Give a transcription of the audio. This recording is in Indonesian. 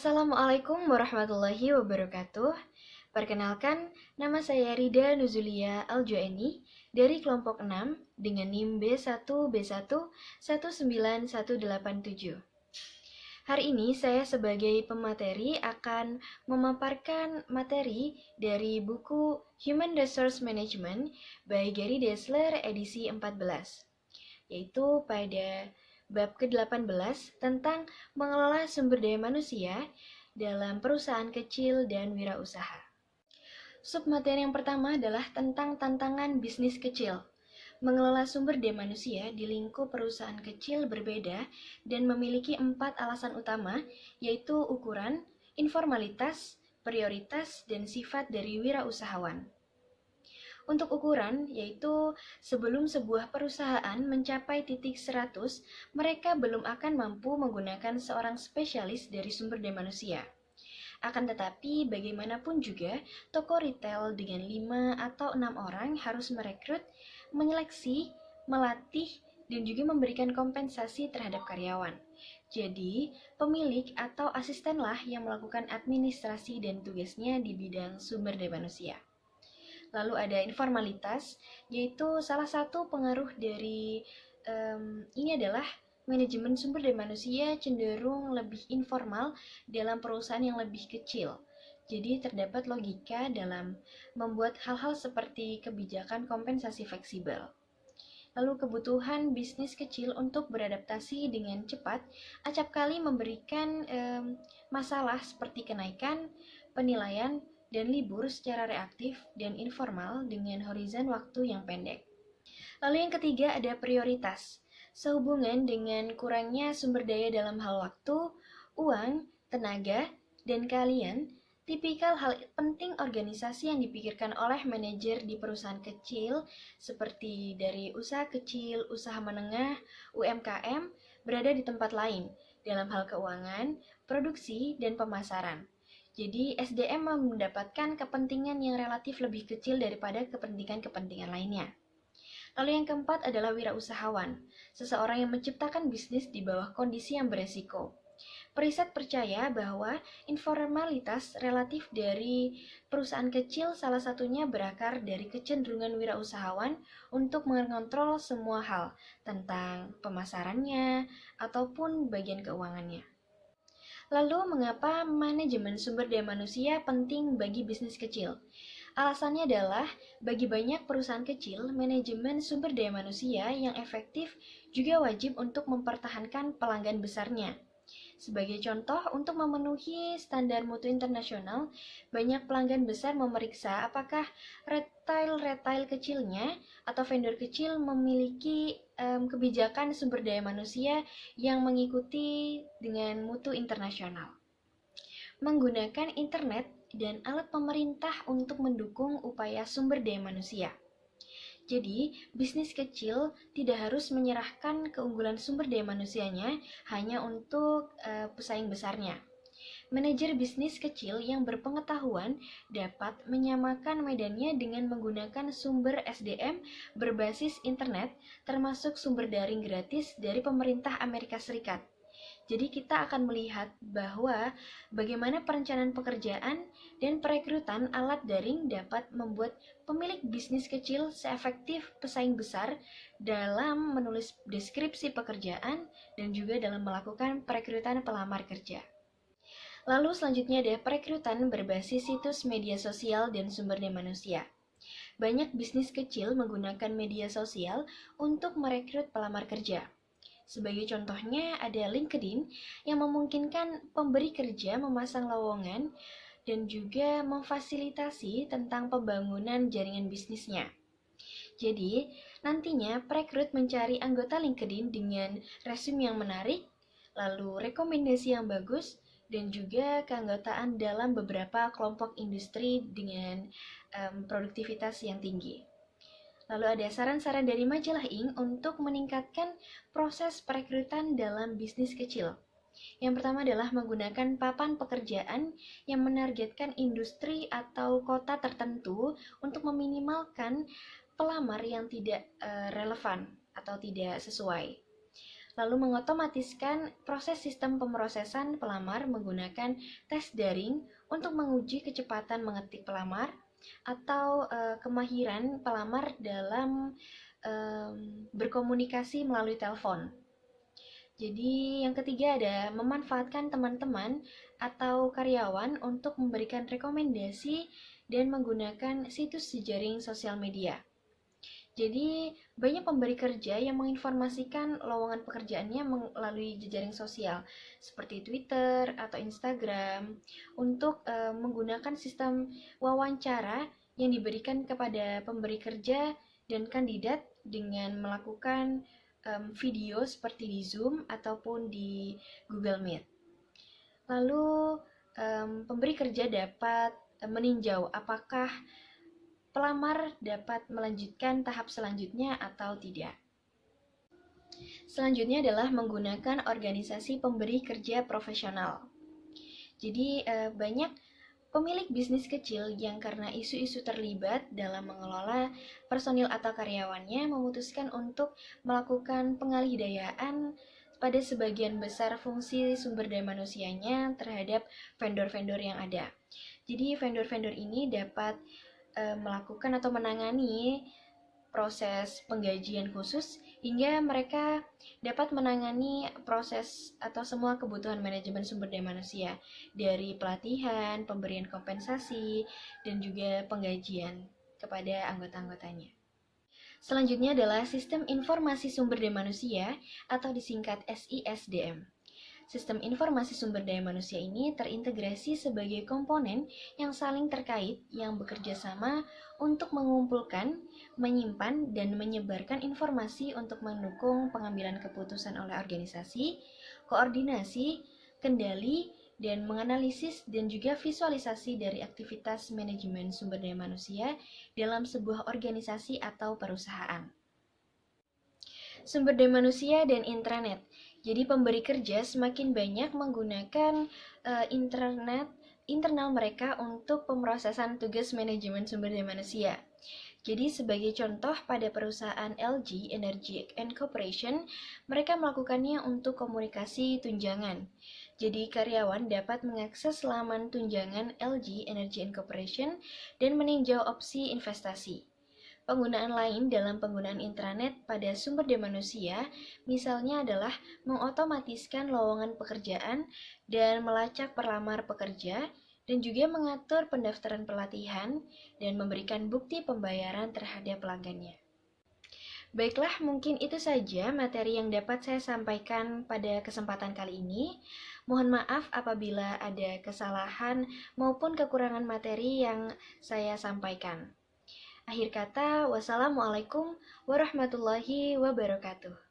Assalamualaikum warahmatullahi wabarakatuh. Perkenalkan, nama saya Rida Nuzulia Aljoeni dari kelompok 6 dengan NIM B1B1 19187. Hari ini saya sebagai pemateri akan memaparkan materi dari buku Human Resource Management by Gary Dessler edisi 14, yaitu pada bab ke-18 tentang mengelola sumber daya manusia dalam perusahaan kecil dan wirausaha. Submateri yang pertama adalah tentang tantangan bisnis kecil. Mengelola sumber daya manusia di lingkup perusahaan kecil berbeda dan memiliki 4 alasan utama, yaitu ukuran, informalitas, prioritas, dan sifat dari wirausahawan. Untuk ukuran, yaitu sebelum sebuah perusahaan mencapai titik 100, mereka belum akan mampu menggunakan seorang spesialis dari sumber daya manusia. Akan tetapi, bagaimanapun juga, toko retail dengan 5 atau 6 orang harus merekrut, menyeleksi, melatih, dan juga memberikan kompensasi terhadap karyawan. Jadi, pemilik atau asistenlah yang melakukan administrasi dan tugasnya di bidang sumber daya manusia. Lalu ada informalitas, yaitu salah satu pengaruh dari ini adalah manajemen sumber daya manusia cenderung lebih informal dalam perusahaan yang lebih kecil. Jadi terdapat logika dalam membuat hal-hal seperti kebijakan kompensasi fleksibel. Lalu kebutuhan bisnis kecil untuk beradaptasi dengan cepat acap kali memberikan masalah seperti kenaikan, penilaian, dan libur secara reaktif dan informal dengan horizon waktu yang pendek. Lalu yang ketiga ada prioritas. Sehubungan dengan kurangnya sumber daya dalam hal waktu, uang, tenaga, dan kalian, tipikal hal penting organisasi yang dipikirkan oleh manajer di perusahaan kecil seperti dari usaha kecil, usaha menengah, UMKM berada di tempat lain dalam hal keuangan, produksi, dan pemasaran. Jadi SDM mendapatkan kepentingan yang relatif lebih kecil daripada kepentingan-kepentingan lainnya. Lalu yang keempat adalah wirausahawan, seseorang yang menciptakan bisnis di bawah kondisi yang beresiko. Periset percaya bahwa informalitas relatif dari perusahaan kecil salah satunya berakar dari kecenderungan wirausahawan untuk mengontrol semua hal tentang pemasarannya ataupun bagian keuangannya. Lalu, mengapa manajemen sumber daya manusia penting bagi bisnis kecil? Alasannya adalah, bagi banyak perusahaan kecil, manajemen sumber daya manusia yang efektif juga wajib untuk mempertahankan pelanggan besarnya. Sebagai contoh, untuk memenuhi standar mutu internasional, banyak pelanggan besar memeriksa apakah retail kecilnya atau vendor kecil memiliki kebijakan sumber daya manusia yang mengikuti dengan mutu internasional. Menggunakan internet dan alat pemerintah untuk mendukung upaya sumber daya manusia. Jadi, bisnis kecil tidak harus menyerahkan keunggulan sumber daya manusianya hanya untuk pesaing besarnya. Manajer bisnis kecil yang berpengetahuan dapat menyamakan medannya dengan menggunakan sumber SDM berbasis internet, termasuk sumber daring gratis dari pemerintah Amerika Serikat. Jadi kita akan melihat bahwa bagaimana perencanaan pekerjaan dan perekrutan alat daring dapat membuat pemilik bisnis kecil seefektif pesaing besar dalam menulis deskripsi pekerjaan dan juga dalam melakukan perekrutan pelamar kerja. Lalu selanjutnya ada perekrutan berbasis situs media sosial dan sumber daya manusia. Banyak bisnis kecil menggunakan media sosial untuk merekrut pelamar kerja. Sebagai contohnya ada LinkedIn yang memungkinkan pemberi kerja memasang lowongan dan juga memfasilitasi tentang pembangunan jaringan bisnisnya. Jadi, nantinya perekrut mencari anggota LinkedIn dengan resume yang menarik, lalu rekomendasi yang bagus, dan juga keanggotaan dalam beberapa kelompok industri dengan produktivitas yang tinggi. Lalu ada saran-saran dari majalah Inc. untuk meningkatkan proses perekrutan dalam bisnis kecil. Yang pertama adalah menggunakan papan pekerjaan yang menargetkan industri atau kota tertentu untuk meminimalkan pelamar yang tidak relevan atau tidak sesuai. lalu mengotomatiskan proses sistem pemrosesan pelamar menggunakan tes daring untuk menguji kecepatan mengetik pelamar atau kemahiran pelamar dalam berkomunikasi melalui telepon. Jadi yang ketiga ada memanfaatkan teman-teman atau karyawan untuk memberikan rekomendasi dan menggunakan situs jejaring sosial media. Jadi banyak pemberi kerja yang menginformasikan lowongan pekerjaannya melalui jejaring sosial seperti Twitter atau Instagram untuk menggunakan sistem wawancara yang diberikan kepada pemberi kerja dan kandidat dengan melakukan video seperti di Zoom ataupun di Google Meet. Lalu pemberi kerja dapat meninjau apakah pelamar dapat melanjutkan tahap selanjutnya atau tidak. Selanjutnya adalah menggunakan organisasi pemberi kerja profesional. Jadi banyak pemilik bisnis kecil yang karena isu-isu terlibat dalam mengelola personil atau karyawannya memutuskan untuk melakukan pengalihdayakan pada sebagian besar fungsi sumber daya manusianya terhadap vendor-vendor yang ada. Jadi vendor-vendor ini dapat melakukan atau menangani proses penggajian khusus hingga mereka dapat menangani proses atau semua kebutuhan manajemen sumber daya manusia dari pelatihan, pemberian kompensasi, dan juga penggajian kepada anggota-anggotanya. Selanjutnya adalah Sistem Informasi Sumber Daya Manusia atau disingkat SISDM. Sistem informasi sumber daya manusia ini terintegrasi sebagai komponen yang saling terkait yang bekerja sama untuk mengumpulkan, menyimpan, dan menyebarkan informasi untuk mendukung pengambilan keputusan oleh organisasi, koordinasi, kendali, dan menganalisis dan juga visualisasi dari aktivitas manajemen sumber daya manusia dalam sebuah organisasi atau perusahaan. Sumber daya manusia dan intranet. Jadi pemberi kerja semakin banyak menggunakan internal mereka untuk pemrosesan tugas manajemen sumber daya manusia. Jadi sebagai contoh pada perusahaan LG Energy and Corporation, mereka melakukannya untuk komunikasi tunjangan. Jadi karyawan dapat mengakses laman tunjangan LG Energy and Corporation dan meninjau opsi investasi. Penggunaan lain dalam penggunaan intranet pada sumber daya manusia misalnya adalah mengotomatiskan lowongan pekerjaan dan melacak pelamar pekerja dan juga mengatur pendaftaran pelatihan dan memberikan bukti pembayaran terhadap pelanggannya. Baiklah, mungkin itu saja materi yang dapat saya sampaikan pada kesempatan kali ini. Mohon maaf apabila ada kesalahan maupun kekurangan materi yang saya sampaikan. Akhir kata, wassalamualaikum warahmatullahi wabarakatuh.